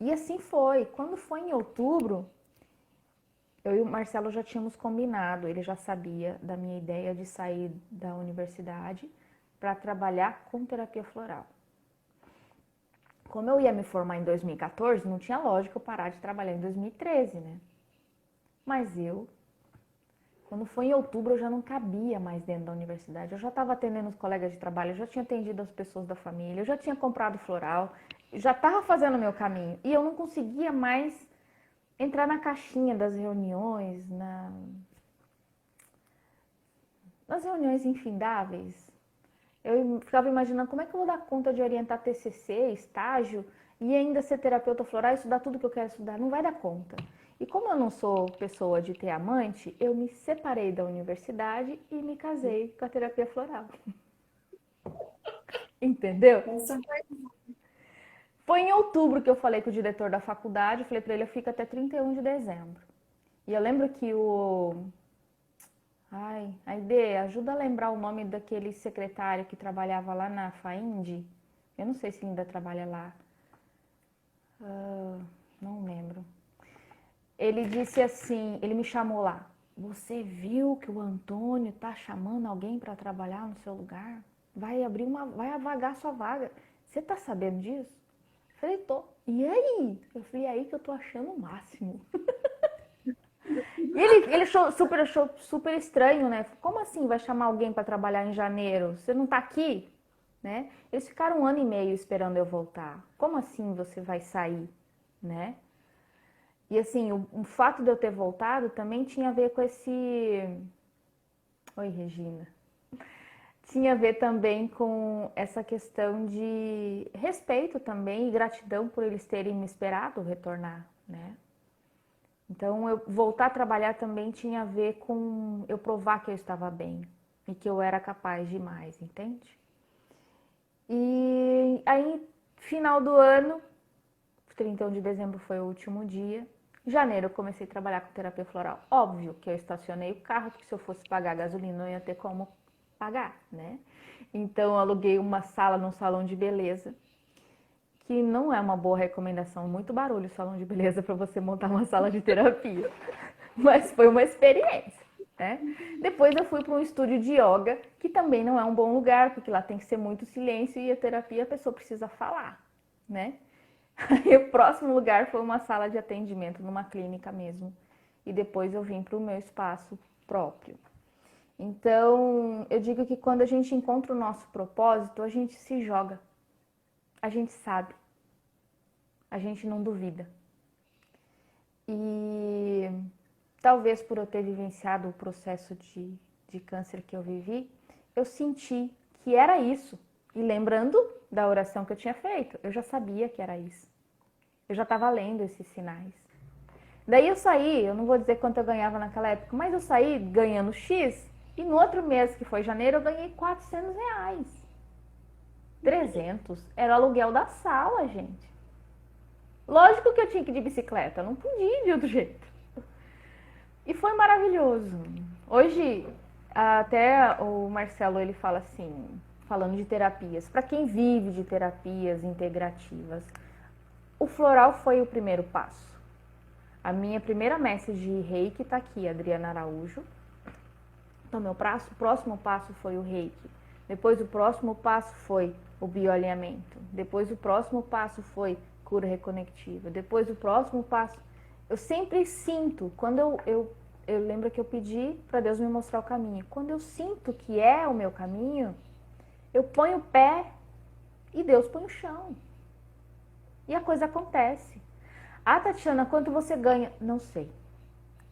E assim foi. Quando foi em outubro, eu e o Marcelo já tínhamos combinado. Ele já sabia da minha ideia de sair da universidade para trabalhar com terapia floral. Como eu ia me formar em 2014, não tinha lógica eu parar de trabalhar em 2013, né? Mas quando foi em outubro, eu já não cabia mais dentro da universidade. Eu já estava atendendo os colegas de trabalho, eu já tinha atendido as pessoas da família, eu já tinha comprado floral, já estava fazendo o meu caminho. E eu não conseguia mais entrar na caixinha das reuniões, nas reuniões infindáveis. Eu ficava imaginando como é que eu vou dar conta de orientar TCC, estágio e ainda ser terapeuta floral e estudar tudo que eu quero estudar. Não vai dar conta. E como eu não sou pessoa de ter amante, eu me separei da universidade e me casei com a terapia floral. Entendeu? Foi em outubro que eu falei com o diretor da faculdade, falei para ele, eu fico até 31 de dezembro. E eu lembro que Aide, ajuda a lembrar o nome daquele secretário que trabalhava lá na FAIND. Eu não sei se ainda trabalha lá. Não lembro. Ele disse assim, ele me chamou lá. Você viu que o Antônio tá chamando alguém para trabalhar no seu lugar? Vai avagar sua vaga. Você tá sabendo disso? Eu falei, tô. E aí? Eu falei, aí que eu tô achando o máximo. E ele achou super estranho, né? Como assim vai chamar alguém para trabalhar em janeiro? Você não tá aqui? Né? Eles ficaram 1 ano e meio esperando eu voltar. Como assim você vai sair? Né? E assim, o fato de eu ter voltado também tinha a ver com esse... Oi, Regina. Tinha a ver também com essa questão de respeito também e gratidão por eles terem me esperado retornar, né? Então, eu voltar a trabalhar também tinha a ver com eu provar que eu estava bem e que eu era capaz de mais, entende? E aí, final do ano, 31 de dezembro foi o último dia. Em janeiro eu comecei a trabalhar com terapia floral. Óbvio que eu estacionei o carro, porque se eu fosse pagar gasolina não ia ter como pagar, né? Então, eu aluguei uma sala num salão de beleza, que não é uma boa recomendação, muito barulho o salão de beleza para você montar uma sala de terapia. Mas foi uma experiência, né? Depois eu fui para um estúdio de yoga, que também não é um bom lugar, porque lá tem que ser muito silêncio e a terapia a pessoa precisa falar, né? Aí o próximo lugar foi uma sala de atendimento numa clínica mesmo. E depois eu vim para o meu espaço próprio. Então, eu digo que quando a gente encontra o nosso propósito, a gente se joga. A gente sabe. A gente não duvida. E talvez por eu ter vivenciado o processo de câncer que eu vivi, eu senti que era isso. E lembrando da oração que eu tinha feito, eu já sabia que era isso. Eu já estava lendo esses sinais. Daí eu saí, eu não vou dizer quanto eu ganhava naquela época, mas eu saí ganhando X e no outro mês, que foi janeiro, eu ganhei R$ 400. 300 era o aluguel da sala, gente. Lógico que eu tinha que ir de bicicleta, eu não podia ir de outro jeito. E foi maravilhoso. Hoje, até o Marcelo, ele fala assim, falando de terapias, para quem vive de terapias integrativas, o floral foi o primeiro passo. A minha primeira mestre de Reiki está aqui, Adriana Araújo. Então, meu próximo passo foi o Reiki. Depois, o próximo passo foi o bioalinhamento. Depois, o próximo passo foi cura reconectiva. Depois, o próximo passo... Eu sempre sinto, quando eu lembro que eu pedi para Deus me mostrar o caminho. Quando eu sinto que é o meu caminho, eu ponho o pé e Deus põe o chão. E a coisa acontece. Ah, Tatiana, quanto você ganha? Não sei.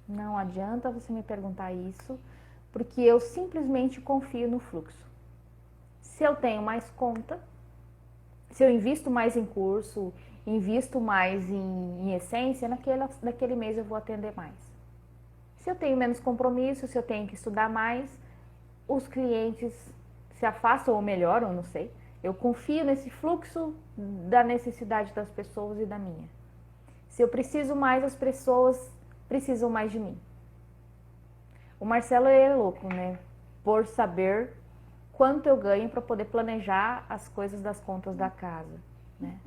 Não adianta você me perguntar isso, porque eu simplesmente confio no fluxo. Se eu tenho mais conta, se eu invisto mais em curso, invisto mais em essência, naquele mês eu vou atender mais. Se eu tenho menos compromisso, se eu tenho que estudar mais, os clientes se afastam ou melhoram, não sei. Eu confio nesse fluxo da necessidade das pessoas e da minha. Se eu preciso mais, as pessoas precisam mais de mim. O Marcelo é louco, né? Por saber quanto eu ganho para poder planejar as coisas das contas da casa, né?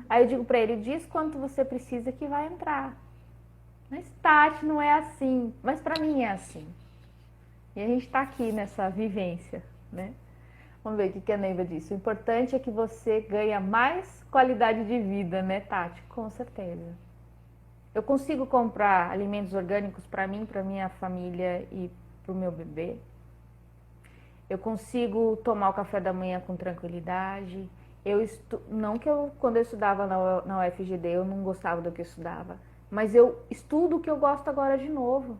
Aí eu digo para ele, diz quanto você precisa que vai entrar. Mas Tati, não é assim. Mas para mim é assim. E a gente está aqui nessa vivência, né? Vamos ver o que a Neiva disse. O importante é que você ganha mais qualidade de vida, né, Tati? Com certeza. Eu consigo comprar alimentos orgânicos para mim, para minha família e para o meu bebê. Eu consigo tomar o café da manhã com tranquilidade. Não que quando eu estudava na UFGD, eu não gostava do que eu estudava. Mas eu estudo o que eu gosto agora de novo.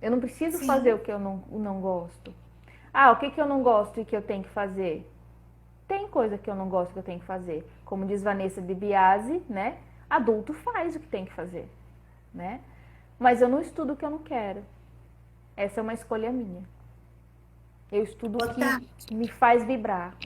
Eu não preciso fazer o que eu não gosto. Ah, o que eu não gosto e que eu tenho que fazer? Tem coisa que eu não gosto que eu tenho que fazer. Como diz Vanessa de Biasi, né? Adulto faz o que tem que fazer, né? Mas eu não estudo o que eu não quero. Essa é uma escolha minha. Eu estudo o que me faz vibrar.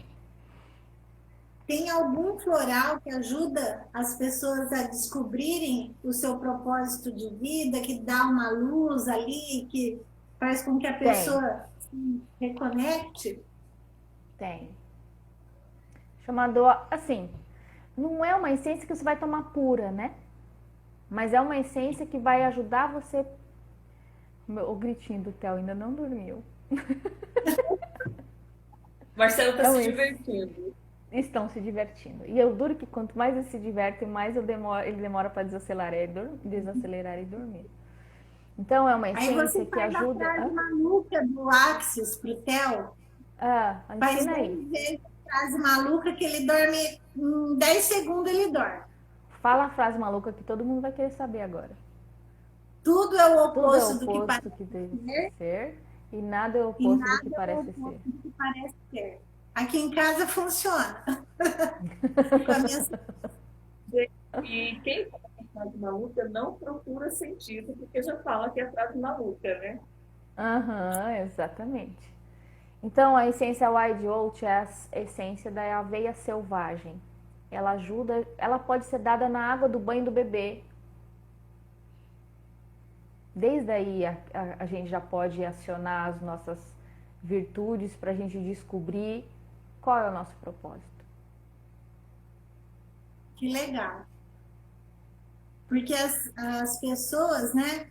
Tem algum floral que ajuda as pessoas a descobrirem o seu propósito de vida, que dá uma luz ali, que faz com que a pessoa se reconecte? Tem. Chamado, assim, não é uma essência que você vai tomar pura, né? Mas é uma essência que vai ajudar você... O gritinho do Theo ainda não dormiu. Marcelo está se divertindo. Estão se divertindo. E eu duro que quanto mais ele se diverte, mais ele demora para desacelerar e dormir. Então é uma essência que ajuda... Aí você faz a frase maluca do Axis pro Theo. Faz 10 vezes a frase maluca que ele dorme, em 10 segundos ele dorme. Fala a frase maluca que todo mundo vai querer saber agora. Tudo é o oposto do que parece ser e nada é o oposto do que parece ser. Aqui em casa funciona. E quem fala a frase maluca não procura sentido, porque já fala que é frase maluca, né? Exatamente. Então, a essência Wild Oat é a essência da aveia selvagem. Ela ajuda, ela pode ser dada na água do banho do bebê. Desde aí a gente já pode acionar as nossas virtudes para a gente descobrir qual é o nosso propósito. Que legal. Porque as pessoas, né,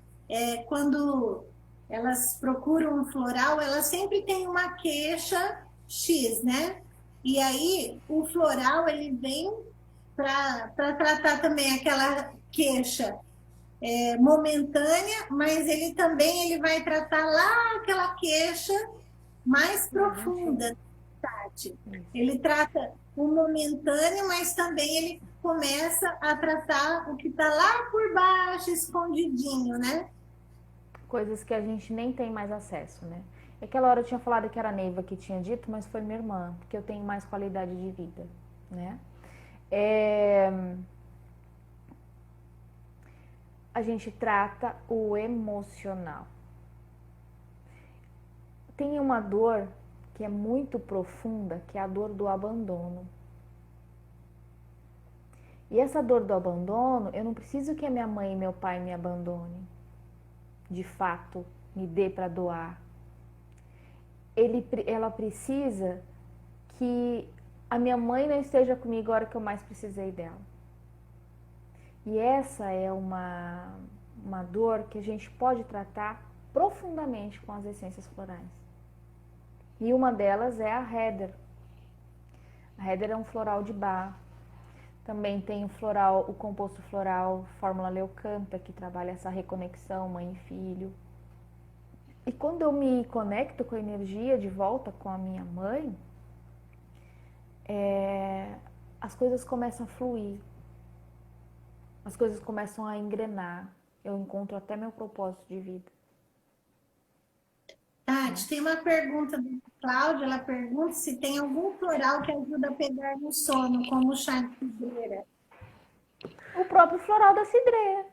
quando elas procuram um floral, elas sempre têm uma queixa X, né? E aí o floral ele vem para tratar também aquela queixa momentânea, mas ele também ele vai tratar lá aquela queixa mais profunda, Tati. Ele trata o momentâneo, mas também ele começa a tratar o que está lá por baixo, escondidinho, né? Coisas que a gente nem tem mais acesso, né? Aquela hora eu tinha falado que era a Neiva que tinha dito, mas foi minha irmã, porque eu tenho mais qualidade de vida, né? A gente trata o emocional. Tem uma dor que é muito profunda, que é a dor do abandono. E essa dor do abandono, eu não preciso que a minha mãe e meu pai me abandonem, de fato, me dê para doar. Ela precisa que a minha mãe não esteja comigo a hora que eu mais precisei dela. E essa é uma dor que a gente pode tratar profundamente com as essências florais. E uma delas é a Heather. A Heather é um floral de Bach. Também tem o composto floral Fórmula Leucampa, que trabalha essa reconexão mãe e filho. E quando eu me conecto com a energia de volta com a minha mãe, as coisas começam a fluir. As coisas começam a engrenar. Eu encontro até meu propósito de vida. Tati, tem uma pergunta da Cláudia. Ela pergunta se tem algum floral que ajuda a pegar no sono, como o chá de cidreira. O próprio floral da cidreira.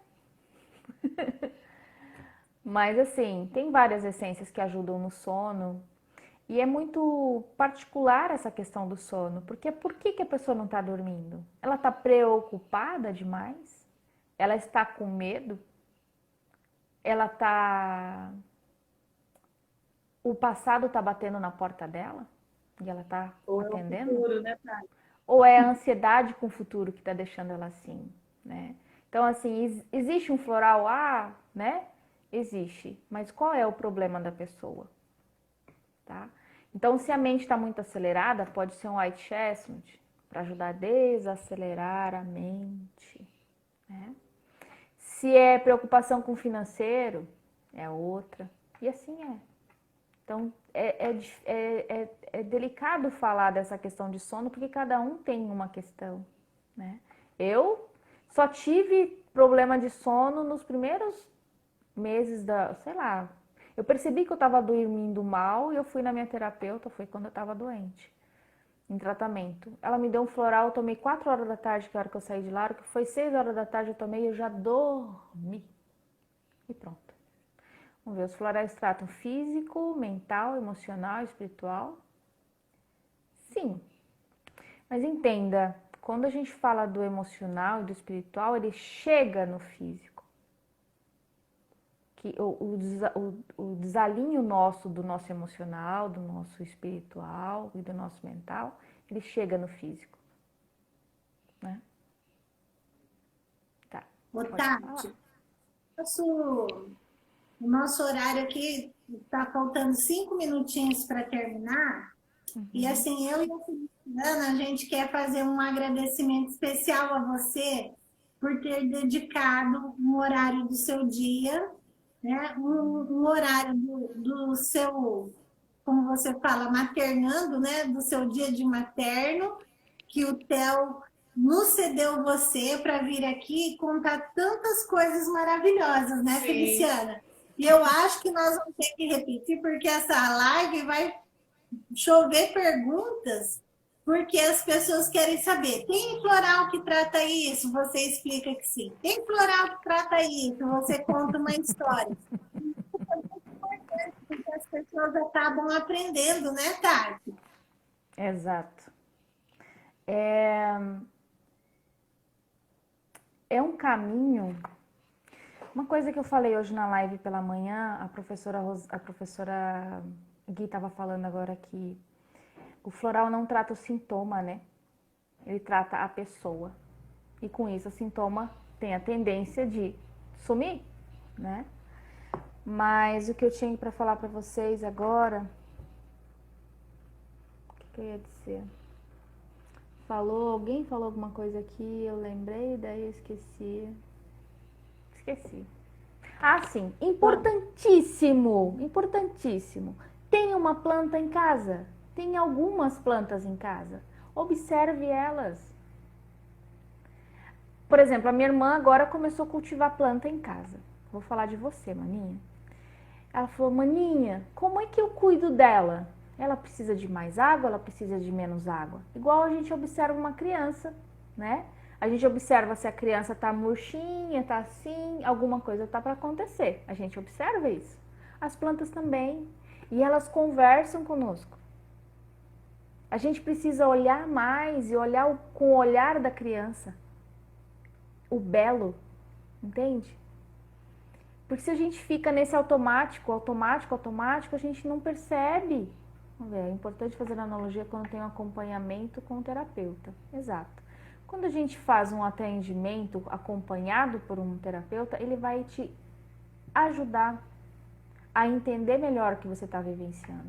Mas assim, tem várias essências que ajudam no sono. E é muito particular essa questão do sono. Porque por que a pessoa não está dormindo? Ela está preocupada demais? Ela está com medo? Ela está... O passado está batendo na porta dela? E ela está atendendo? É o futuro, né, Tati? Ou é a ansiedade com o futuro que está deixando ela assim, né? Então, assim, existe um floral A, né? Existe. Mas qual é o problema da pessoa? Tá? Então, se a mente está muito acelerada, pode ser um white chestnut para ajudar a desacelerar a mente, né? Se é preocupação com o financeiro, é outra. E assim é. Então, é delicado falar dessa questão de sono, porque cada um tem uma questão, né? Eu só tive problema de sono nos primeiros meses sei lá, eu percebi que eu estava dormindo mal e eu fui na minha terapeuta, foi quando eu estava doente, em tratamento. Ela me deu um floral, eu tomei 4 horas da tarde, que é a hora que eu saí de lá, que foi 6 horas da tarde eu tomei e eu já dormi. E pronto. Vamos ver, os florais tratam físico, mental, emocional, espiritual. Sim, mas entenda, quando a gente fala do emocional e do espiritual, ele chega no físico. Que o desalinho nosso do nosso emocional, do nosso espiritual e do nosso mental, ele chega no físico, né? Tá. Ô, Tati, o nosso horário aqui está faltando 5 minutinhos para terminar. E assim, eu e a Feliciana, a gente quer fazer um agradecimento especial a você por ter dedicado um horário do seu dia, né? Um horário do seu, como você fala, maternando, né? Do seu dia de materno, que o Theo nos cedeu você para vir aqui e contar tantas coisas maravilhosas, né, Sim. Feliciana? E eu acho que nós vamos ter que repetir, porque essa live vai chover perguntas, porque as pessoas querem saber. Tem floral que trata isso? Você explica que sim. Tem floral que trata isso? Você conta uma história. Isso é muito importante, porque as pessoas acabam aprendendo, né, Tati? Exato. É um caminho. Uma coisa que eu falei hoje na live pela manhã, a professora Gui estava falando agora que o floral não trata o sintoma, né? Ele trata a pessoa. E com isso o sintoma tem a tendência de sumir, né? Mas o que eu tinha para falar para vocês agora, o que eu ia dizer? Alguém falou alguma coisa aqui, eu lembrei, daí eu esqueci. Ah, sim, importantíssimo, importantíssimo. Tem uma planta em casa, tem algumas plantas em casa. Observe elas. Por exemplo, a minha irmã agora começou a cultivar planta em casa. Vou falar de você, maninha. Ela falou, maninha, como é que eu cuido dela? Ela precisa de mais água, ela precisa de menos água. Igual a gente observa uma criança, né? A gente observa se a criança tá murchinha, tá assim, alguma coisa tá para acontecer. A gente observa isso. As plantas também. E elas conversam conosco. A gente precisa olhar mais e olhar com o olhar da criança. O belo, entende? Porque se a gente fica nesse automático, a gente não percebe. Vamos ver, é importante fazer analogia quando tem um acompanhamento com o terapeuta. Exato. Quando a gente faz um atendimento acompanhado por um terapeuta, ele vai te ajudar a entender melhor o que você está vivenciando.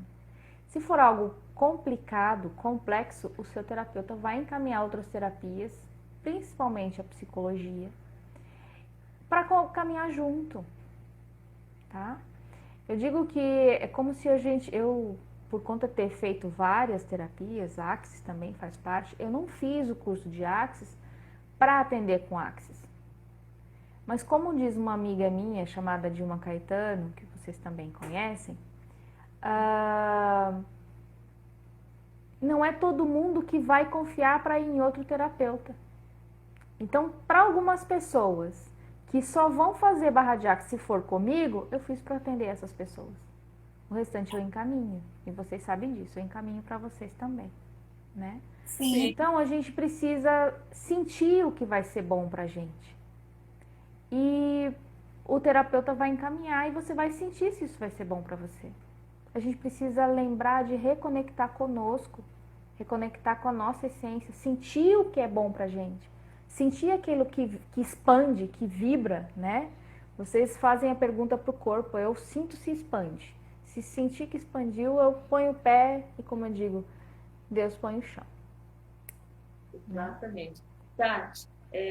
Se for algo complicado, complexo, o seu terapeuta vai encaminhar outras terapias, principalmente a psicologia, para caminhar junto. Tá? Eu digo que é como se eu, por conta de ter feito várias terapias, Axis também faz parte, eu não fiz o curso de Axis para atender com Axis. Mas como diz uma amiga minha, chamada Dilma Caetano, que vocês também conhecem, não é todo mundo que vai confiar para ir em outro terapeuta. Então, para algumas pessoas que só vão fazer barra de Axis se for comigo, eu fiz para atender essas pessoas. O restante eu encaminho. E vocês sabem disso, eu encaminho para vocês também, né? Sim. Então, a gente precisa sentir o que vai ser bom pra gente. E o terapeuta vai encaminhar e você vai sentir se isso vai ser bom para você. A gente precisa lembrar de reconectar conosco, reconectar com a nossa essência, sentir o que é bom pra gente. Sentir aquilo que expande, que vibra, né? Vocês fazem a pergunta pro corpo, eu sinto se expande. Se sentir que expandiu, eu ponho o pé e, como eu digo, Deus põe o chão. Exatamente. Tati,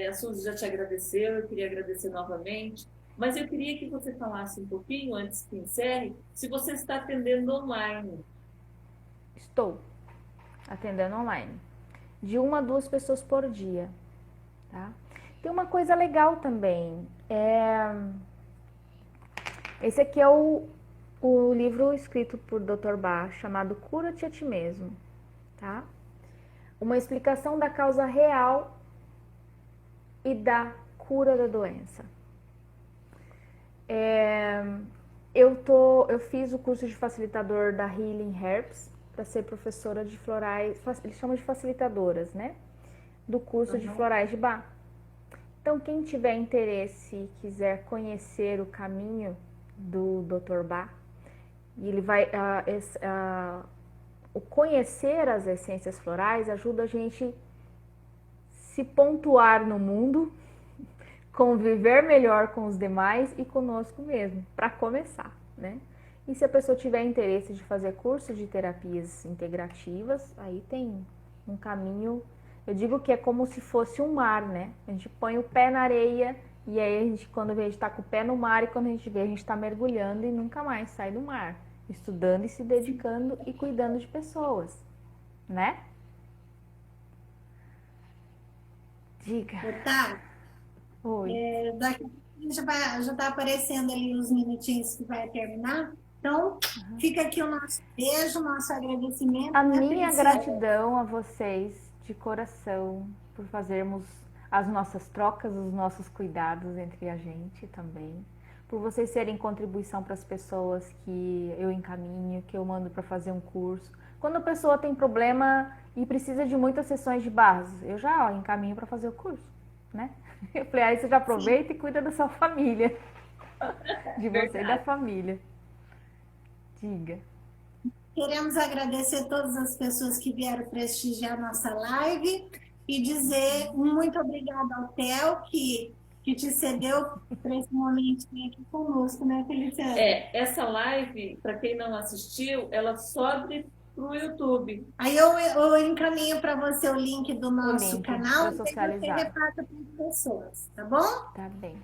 a Suzy já te agradeceu, eu queria agradecer novamente, mas eu queria que você falasse um pouquinho, antes que encerre, se você está atendendo online. Estou atendendo online. De 1 a 2 pessoas por dia. Tá? Tem uma coisa legal também. Esse aqui é o livro escrito por Dr. Bach, chamado Cura-te a ti mesmo. Tá? Uma explicação da causa real e da cura da doença. Eu fiz o curso de facilitador da Healing Herbs para ser professora de florais, eles chamam de facilitadoras, né? Do curso de florais de Bach. Então, quem tiver interesse e quiser conhecer o caminho do Dr. Bach, ele vai o conhecer as essências florais ajuda a gente se pontuar no mundo, conviver melhor com os demais e conosco mesmo, para começar, né? E se a pessoa tiver interesse de fazer curso de terapias integrativas, aí tem um caminho. Eu digo que é como se fosse um mar, né? A gente põe o pé na areia e aí a gente, quando vê, a gente tá com o pé no mar e quando a gente vê, a gente tá mergulhando e nunca mais sai do mar. Estudando e se dedicando e cuidando de pessoas, né? Diga. Tá? Oi. Daqui a pouco já tá aparecendo ali os minutinhos que vai terminar. Então, fica aqui o nosso beijo, nosso agradecimento. A minha gratidão a vocês, de coração, por fazermos as nossas trocas, os nossos cuidados entre a gente também. Por vocês serem contribuição para as pessoas que eu encaminho, que eu mando para fazer um curso. Quando a pessoa tem problema e precisa de muitas sessões de barras, eu já encaminho para fazer o curso, né? Eu falei, aí você já aproveita e cuida da sua família. De você e da família. Diga. Queremos agradecer todas as pessoas que vieram prestigiar nossa live e dizer muito obrigada ao Theo, que que te cedeu para esse momentinho aqui conosco, né, Feliciana? Essa live, para quem não assistiu, ela sobe pro YouTube. Aí eu encaminho para você o link do nosso link canal pra e aí você socializar. repassa para as pessoas, tá bom? Tá bem.